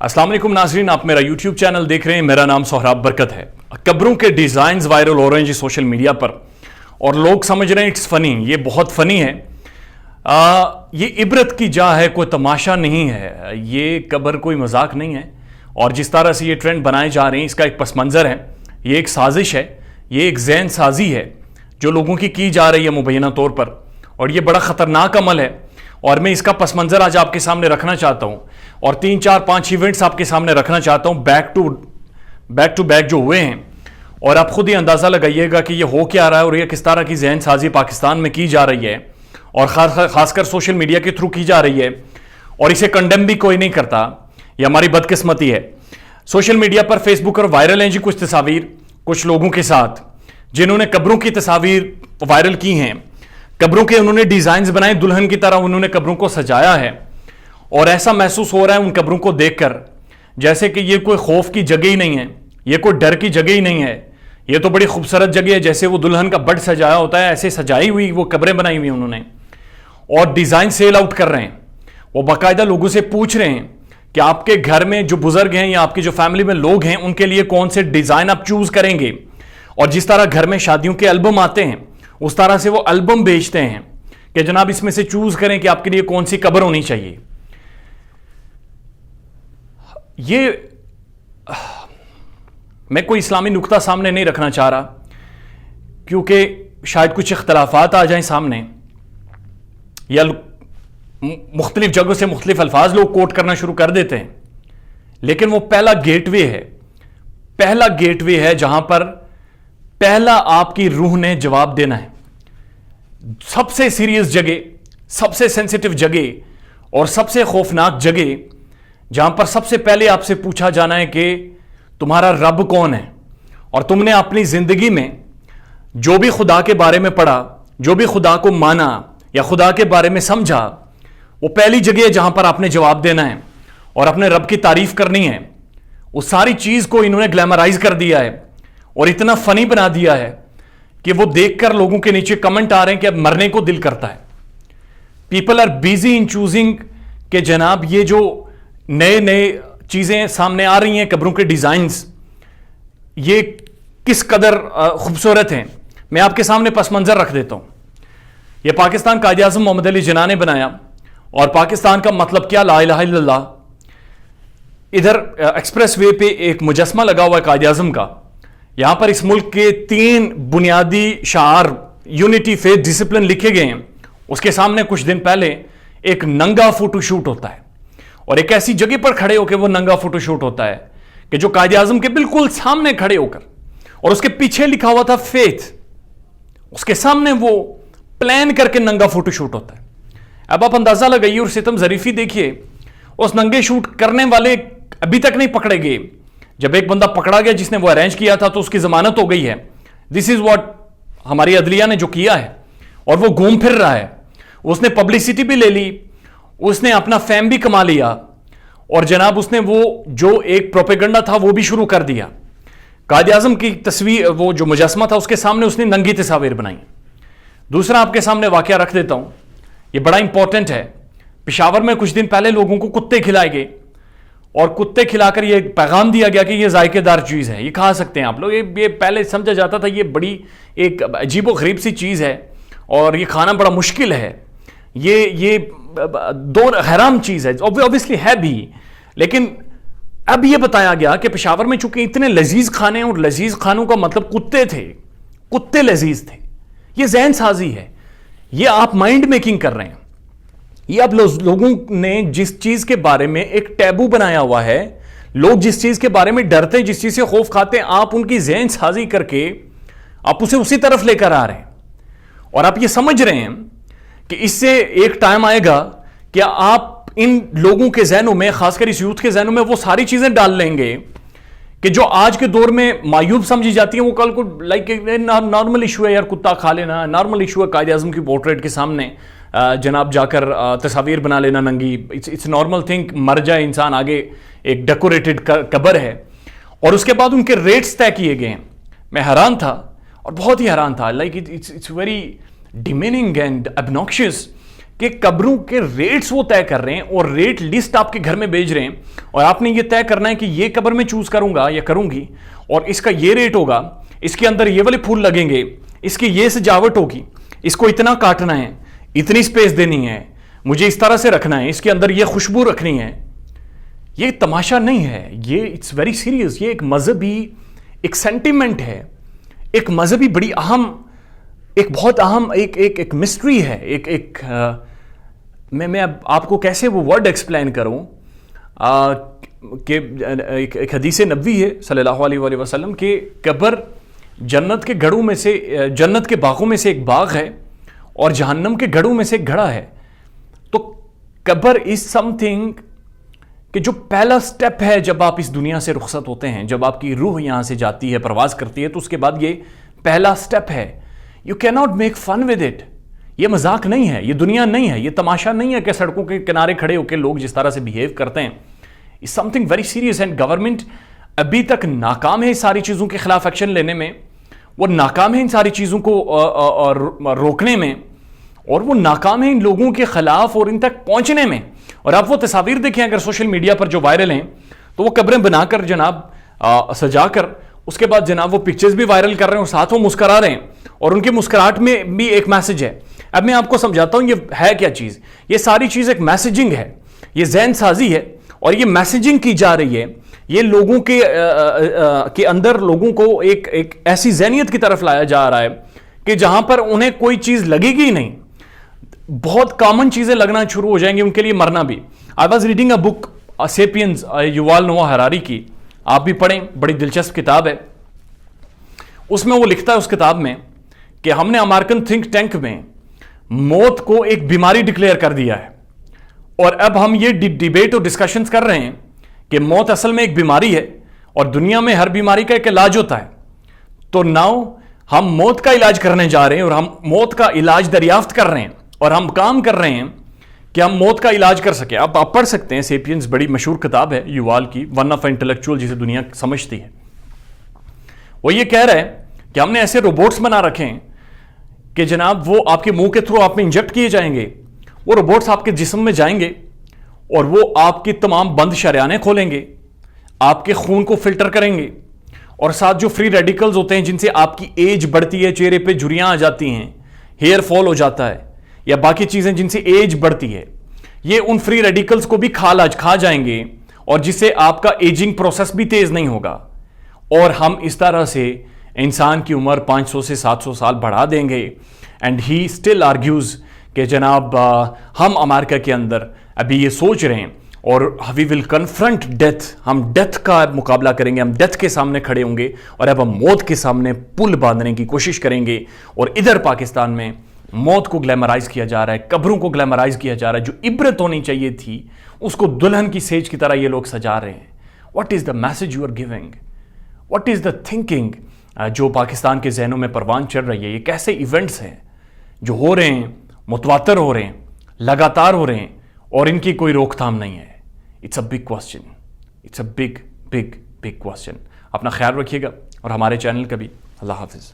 अस्सलाम वालेकुम नाज़रीन, आप मेरा यूट्यूब चैनल देख रहे हैं। मेरा नाम सोहराब बरकत है। कब्रों के डिज़ाइंस वायरल हो रहे हैं जी सोशल मीडिया पर और लोग समझ रहे हैं इट्स फ़नी, ये बहुत फ़नी है। ये इबरत की जा है, कोई तमाशा नहीं है। ये कब्र कोई मजाक नहीं है और जिस तरह से ये ट्रेंड बनाए जा रहे हैं इसका एक पस मंज़र है, ये एक साजिश है, ये एक जहन साजी है जो लोगों की जा रही है मुबैना तौर पर, और ये बड़ा ख़तरनाक अमल है। और मैं इसका पस मंज़र आज आपके सामने रखना चाहता हूँ और 3, 4, 5 इवेंट्स आपके सामने रखना चाहता हूँ बैक टू बैक जो हुए हैं, और आप खुद ही अंदाज़ा लगाइएगा कि ये हो क्या रहा है और ये किस तरह की जहन साजी पाकिस्तान में की जा रही है और ख़ासकर सोशल मीडिया के थ्रू की जा रही है, और इसे कंडेम भी कोई नहीं करता। ये हमारी बदकिस्मती है। सोशल मीडिया पर फेसबुक पर वायरल हैं जी कुछ तस्वीर कुछ लोगों के साथ जिन्होंने कब्रों की तस्वीर वायरल की हैं। कब्रों के उन्होंने डिज़ाइंस बनाए, दुल्हन की तरह उन्होंने कब्रों को सजाया है, और ऐसा महसूस हो रहा है उन कब्रों को देखकर जैसे कि ये कोई खौफ की जगह ही नहीं है, ये कोई डर की जगह ही नहीं है, ये तो बड़ी खूबसूरत जगह है। जैसे वो दुल्हन का बड सजाया होता है ऐसे सजाई हुई वो कब्रें बनाई हुई उन्होंने, और डिज़ाइन सेल आउट कर रहे हैं। वो बाकायदा लोगों से पूछ रहे हैं कि आपके घर में जो बुजुर्ग हैं या आपकी जो फैमिली में लोग हैं उनके लिए कौन से डिज़ाइन आप चूज़ करेंगे। और जिस तरह घर में शादियों के एल्बम आते हैं उस तरह से वो एल्बम बेचते हैं कि जनाब इसमें से चूज करें कि आपके लिए कौन सी कब्र होनी चाहिए। ये मैं कोई इस्लामी नुक्ता सामने नहीं रखना चाह रहा क्योंकि शायद कुछ इख्तलाफात आ जाएं सामने या मुख्तलिफ जगहों से मुख्तलिफ अल्फाज लोग कोट करना शुरू कर देते हैं, लेकिन वो पहला गेटवे है जहां पर पहला आपकी रूह ने जवाब देना है। सबसे सीरियस जगह, सबसे सेंसिटिव जगह और सबसे खौफनाक जगह जहां पर सबसे पहले आपसे पूछा जाना है कि तुम्हारा रब कौन है, और तुमने अपनी जिंदगी में जो भी खुदा के बारे में पढ़ा, जो भी खुदा को माना या खुदा के बारे में समझा, वो पहली जगह है जहां पर आपने जवाब देना है और अपने रब की तारीफ करनी है। उस सारी चीज को इन्होंने ग्लैमराइज कर दिया है और इतना फनी बना दिया है कि वो देखकर लोगों के नीचे कमेंट आ रहे हैं कि अब मरने को दिल करता है। People are busy in choosing कि जनाब ये जो नए चीजें सामने आ रही हैं, कब्रों के डिजाइन्स, ये किस कदर खूबसूरत हैं। मैं आपके सामने पस मंजर रख देता हूं। यह पाकिस्तान कायद आज़म मोहम्मद अली जिन्ना ने बनाया, और पाकिस्तान का मतलब क्या, ला इलाहा इल्लल्लाह। इधर एक्सप्रेस वे पे एक मुजस्मा लगा हुआ है कायद आज़म का। यहां पर इस मुल्क के 3 बुनियादी शार यूनिटी, फेथ, डिसिप्लिन लिखे गए हैं। उसके सामने कुछ दिन पहले एक नंगा फोटोशूट होता है, और एक ऐसी जगह पर खड़े होकर वो नंगा फोटोशूट होता है कि जो कायद आज़म के बिल्कुल सामने खड़े होकर, और उसके पीछे लिखा हुआ था फेथ, उसके सामने वो प्लान करके नंगा फोटोशूट होता है। अब आप अंदाजा लगाइए और सितम जरीफी देखिए, उस नंगे शूट करने वाले अभी तक नहीं पकड़े गए। जब एक बंदा पकड़ा गया जिसने वो अरेंज किया था तो उसकी जमानत हो गई है। दिस इज व्हाट हमारी अदलिया ने जो किया है, और वो घूम फिर रहा है। उसने पब्लिसिटी भी ले ली, उसने अपना फेम भी कमा लिया, और जनाब उसने वो जो एक प्रोपेगेंडा था वो भी शुरू कर दिया। कायद आज़म की तस्वीर, वो जो मुजस्मा था उसके सामने उसने नंगी तस्वीर बनाई। दूसरा आपके सामने वाकया रख देता हूं, ये बड़ा इंपॉर्टेंट है। पेशावर में कुछ दिन पहले लोगों को कुत्ते खिलाए गए, और कुत्ते खिलाकर ये पैगाम दिया गया कि ये जायकेदार चीज़ है, ये खा सकते हैं आप लोग। ये पहले समझा जाता था ये बड़ी एक अजीबो गरीब सी चीज़ है और ये खाना बड़ा मुश्किल है, ये दो हराम चीज़ है, ऑब्वियसली है भी। लेकिन अब ये बताया गया कि पेशावर में चूंकि इतने लजीज खाने हैं, और लजीज खानों का मतलब कुत्ते थे, कुत्ते लजीज थे। ये जहन साजी है, ये आप माइंड मेकिंग कर रहे हैं। ये अब लोगों ने जिस चीज के बारे में एक टैबू बनाया हुआ है, लोग जिस चीज के बारे में डरते हैं, जिस चीज से खौफ खाते हैं, आप उनकी जहन साजी करके आप उसे उसी तरफ लेकर आ रहे हैं। और आप ये समझ रहे हैं कि इससे एक टाइम आएगा कि आप इन लोगों के जहनों में, खासकर इस यूथ के जहनों में, वो सारी चीजें डाल लेंगे कि जो आज के दौर में मायूब समझी जाती है, वो कल को लाइक नॉर्मल इशू है यार, कुत्ता खा लेना नॉर्मल इशू है। कायद आज़म की पोर्ट्रेट के सामने जनाब जाकर तस्वीर बना लेना नंगी, इट्स नॉर्मल थिंग। मर जाए इंसान, आगे एक डेकोरेटेड कब्र है, और उसके बाद उनके रेट्स तय किए गए हैं। मैं हैरान था, और बहुत ही हैरान था। Like it's very demeaning and obnoxious کہ قبروں کے ریٹس وہ طے کر رہے ہیں اور ریٹ لسٹ آپ کے گھر میں بھیج رہے ہیں, اور آپ نے یہ طے کرنا ہے کہ یہ قبر میں چوز کروں گا یا کروں گی, اور اس کا یہ ریٹ ہوگا, اس کے اندر یہ والے پھول لگیں گے, اس کی یہ سجاوٹ ہوگی, اس کو اتنا کاٹنا ہے, اتنی سپیس دینی ہے, مجھے اس طرح سے رکھنا ہے, اس کے اندر یہ خوشبو رکھنی ہے. یہ تماشا نہیں ہے, یہ اٹس ویری سیریس. یہ ایک مذہبی ایک سینٹیمنٹ ہے, ایک مذہبی بڑی اہم, ایک بہت اہم ایک مسٹری ہے. ایک میں آپ کو کیسے وہ ورڈ ایکسپلین کروں کہ ایک حدیث نبوی ہے صلی اللہ علیہ وآلہ وسلم کہ قبر جنت کے گھڑوں میں سے, جنت کے باغوں میں سے ایک باغ ہے اور جہنم کے گھڑوں میں سے ایک گھڑا ہے. تو قبر از سم تھنگ کہ جو پہلا سٹیپ ہے جب آپ اس دنیا سے رخصت ہوتے ہیں, جب آپ کی روح یہاں سے جاتی ہے, پرواز کرتی ہے, تو اس کے بعد یہ پہلا سٹیپ ہے. یو کی not make fun with it. یہ مذاق نہیں ہے, یہ دنیا نہیں ہے, یہ تماشا نہیں ہے کہ سڑکوں کے کنارے کھڑے ہو کے لوگ جس طرح سے بیہیو کرتے ہیں. It's something very serious. And government ابھی تک ناکام ہے اس ساری چیزوں کے خلاف ایکشن لینے میں, وہ ناکام ہے ان ساری چیزوں کو روکنے میں, اور وہ ناکام ہے ان لوگوں کے خلاف اور ان تک پہنچنے میں. اور آپ وہ تصاویر دیکھیں اگر سوشل میڈیا پر جو وائرل ہیں, تو وہ قبریں بنا کر جناب سجا کر اس کے بعد جناب وہ پکچرز بھی وائرل کر رہے ہیں اور ساتھ وہ مسکرا رہے ہیں, اور ان کی مسکراہٹ میں بھی ایک میسج ہے. اب میں آپ کو سمجھاتا ہوں یہ ہے کیا چیز. یہ ساری چیز ایک میسیجنگ ہے, یہ ذہن سازی ہے, اور یہ میسیجنگ کی جا رہی ہے. یہ لوگوں کے اندر لوگوں کو ایک ایسی ذہنیت کی طرف لایا جا رہا ہے کہ جہاں پر انہیں کوئی چیز لگے گی نہیں, بہت کامن چیزیں لگنا شروع ہو جائیں گی, ان کے لیے مرنا بھی. I was reading a book sapiens یووال نوآ ہراری کی, آپ بھی پڑھیں, بڑی دلچسپ کتاب ہے. اس میں وہ لکھتا ہے اس کتاب میں کہ ہم نے امریکن تھنک ٹینک میں موت کو ایک بیماری ڈکلیئر کر دیا ہے, اور اب ہم یہ ڈیبیٹ اور ڈسکشنز کر رہے ہیں کہ موت اصل میں ایک بیماری ہے اور دنیا میں ہر بیماری کا ایک علاج ہوتا ہے. تو ناؤ ہم موت کا علاج کرنے جا رہے ہیں, اور ہم موت کا علاج دریافت کر رہے ہیں, اور ہم کام کر رہے ہیں کہ ہم موت کا علاج کر سکیں. آپ پڑھ سکتے ہیں, سیپینز بڑی مشہور کتاب ہے یووال کی, ون آف انٹلیکچوئل جسے دنیا سمجھتی ہے. وہ یہ کہہ رہا ہے کہ ہم نے ایسے روبوٹس بنا رکھے ہیں کہ جناب وہ آپ کے منہ کے تھرو آپ میں انجیکٹ کیے جائیں گے. وہ روبوٹس آپ کے جسم میں جائیں گے اور وہ آپ کی تمام بند شریانیں کھولیں گے, آپ کے خون کو فلٹر کریں گے, اور ساتھ جو فری ریڈیکلز ہوتے ہیں جن سے آپ کی ایج بڑھتی ہے, چہرے پہ جھریاں آ جاتی ہیں, ہیئر فال ہو جاتا ہے, یا باقی چیزیں جن سے ایج بڑھتی ہے, یہ ان فری ریڈیکلز کو بھی کھا جائیں گے, اور جس سے آپ کا ایجنگ پروسیس بھی تیز نہیں ہوگا. اور ہم اس طرح سے انسان کی عمر 500 سے 700 سال بڑھا دیں گے. اینڈ ہی اسٹل آرگیوز کہ جناب ہم امریکہ کے اندر ابھی یہ سوچ رہے ہیں, اور وی ول کنفرنٹ ڈیتھ, ہم ڈیتھ کا مقابلہ کریں گے, ہم ڈیتھ کے سامنے کھڑے ہوں گے, اور اب ہم موت کے سامنے پل باندھنے کی کوشش کریں گے. اور ادھر پاکستان میں موت کو گلیمرائز کیا جا رہا ہے, قبروں کو گلیمرائز کیا جا رہا ہے. جو عبرت ہونی چاہیے تھی اس کو دلہن کی سیج کی طرح یہ لوگ سجا رہے ہیں. What is the message you are giving, what is the thinking جو پاکستان کے ذہنوں میں پروان چڑھ رہی ہے. یہ کیسے ایونٹس ہیں جو ہو رہے ہیں, متواتر ہو رہے ہیں, لگاتار ہو رہے ہیں, اور ان کی کوئی روک تھام نہیں ہے. It's a big question, it's a big big big question. اپنا خیال رکھیے گا اور ہمارے چینل کا بھی. اللہ حافظ.